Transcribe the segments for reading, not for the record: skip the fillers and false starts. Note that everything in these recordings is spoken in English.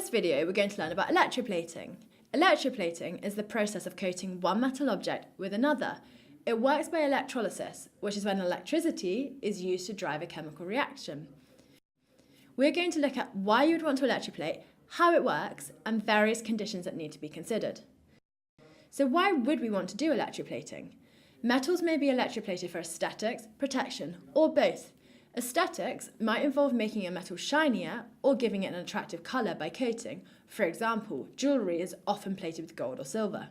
this video, we're going to learn about electroplating. Electroplating is the process of coating one metal object with another. It works by electrolysis, which is when electricity is used to drive a chemical reaction. We're going to look at why you would want to electroplate, how it works, and various conditions that need to be considered. So why would we want to do electroplating? Metals may be electroplated for aesthetics, protection, or both. Aesthetics might involve making a metal shinier or giving it an attractive colour by coating. For example, jewellery is often plated with gold or silver.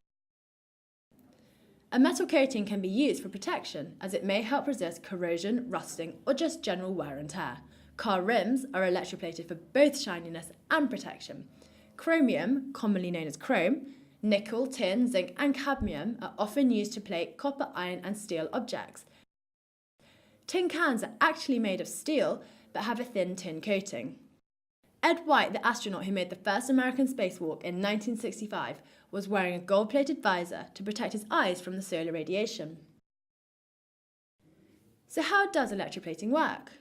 A metal coating can be used for protection, as it may help resist corrosion, rusting, or just general wear and tear. Car rims are electroplated for both shininess and protection. Chromium, commonly known as chrome, nickel, tin, zinc, and cadmium are often used to plate copper, iron, and steel objects. Tin cans are actually made of steel, but have a thin tin coating. Ed White, the astronaut who made the first American spacewalk in 1965, was wearing a gold-plated visor to protect his eyes from the solar radiation. So how does electroplating work?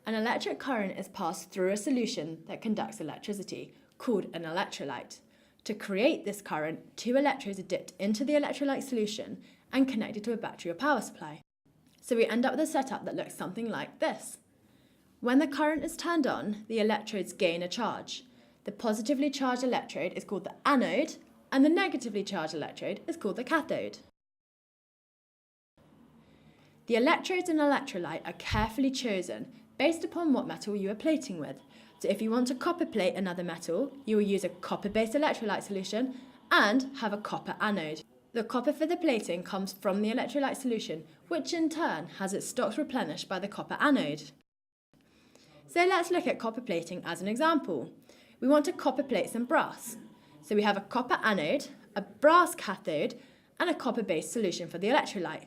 An electric current is passed through a solution that conducts electricity, called an electrolyte. To create this current, two electrodes are dipped into the electrolyte solution and connected to a battery or power supply. So we end up with a setup that looks something like this. When the current is turned on, the electrodes gain a charge. The positively charged electrode is called the anode, and the negatively charged electrode is called the cathode. The electrodes in an electrolyte are carefully chosen based upon what metal you are plating with. So if you want to copper plate another metal, you will use a copper-based electrolyte solution and have a copper anode. The copper for the plating comes from the electrolyte solution, which in turn has its stocks replenished by the copper anode. So let's look at copper plating as an example. We want to copper plate some brass. So we have a copper anode, a brass cathode, and a copper-based solution for the electrolyte.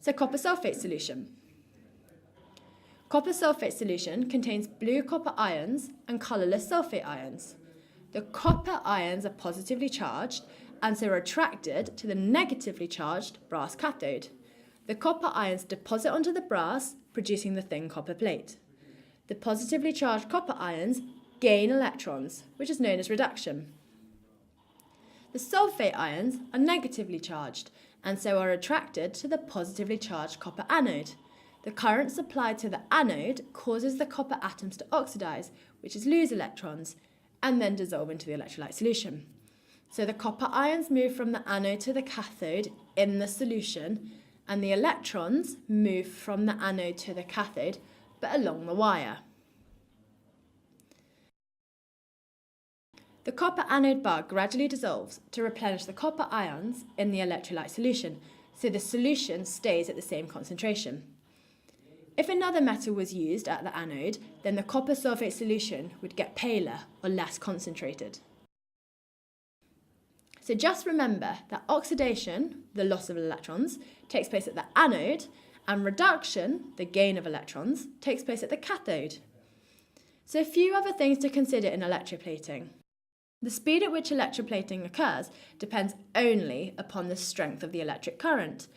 So copper sulfate solution. Copper sulfate solution contains blue copper ions and colourless sulfate ions. The copper ions are positively charged and so are attracted to the negatively charged brass cathode. The copper ions deposit onto the brass, producing the thin copper plate. The positively charged copper ions gain electrons, which is known as reduction. The sulfate ions are negatively charged and so are attracted to the positively charged copper anode. The current supplied to the anode causes the copper atoms to oxidize, which is lose electrons, and then dissolve into the electrolyte solution. So the copper ions move from the anode to the cathode in the solution, and the electrons move from the anode to the cathode, but along the wire. The copper anode bar gradually dissolves to replenish the copper ions in the electrolyte solution, so the solution stays at the same concentration. If another metal was used at the anode, then the copper sulfate solution would get paler or less concentrated. So just remember that oxidation, the loss of electrons, takes place at the anode, and reduction, the gain of electrons, takes place at the cathode. So a few other things to consider in electroplating. The speed at which electroplating occurs depends only upon the strength of the electric current.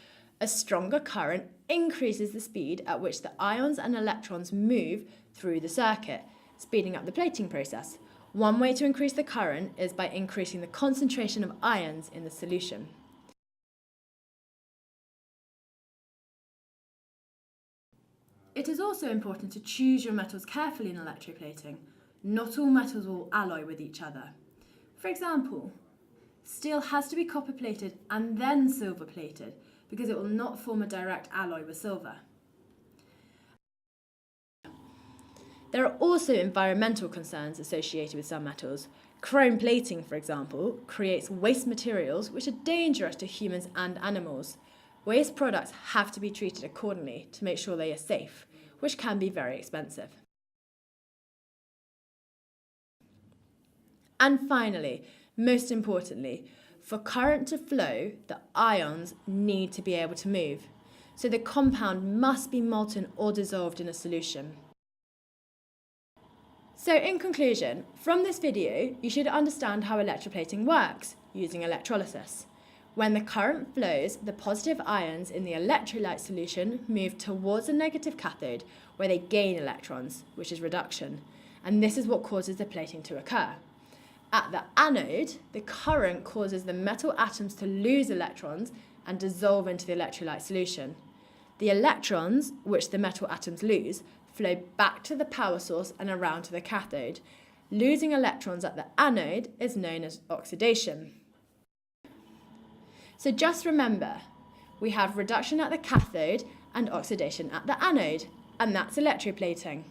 A stronger current increases the speed at which the ions and electrons move through the circuit, speeding up the plating process. One way to increase the current is by increasing the concentration of ions in the solution. It is also important to choose your metals carefully in electroplating. Not all metals will alloy with each other. For example, steel has to be copper plated and then silver plated because it will not form a direct alloy with silver. There are also environmental concerns associated with some metals. Chrome plating, for example, creates waste materials which are dangerous to humans and animals. Waste products have to be treated accordingly to make sure they are safe, which can be very expensive. And finally, most importantly, for current to flow, the ions need to be able to move. So the compound must be molten or dissolved in a solution. So in conclusion, from this video, you should understand how electroplating works using electrolysis. When the current flows, the positive ions in the electrolyte solution move towards the negative cathode, where they gain electrons, which is reduction. And this is what causes the plating to occur. At the anode, the current causes the metal atoms to lose electrons and dissolve into the electrolyte solution. The electrons, which the metal atoms lose, flow back to the power source and around to the cathode. Losing electrons at the anode is known as oxidation. So just remember, we have reduction at the cathode and oxidation at the anode, and that's electroplating.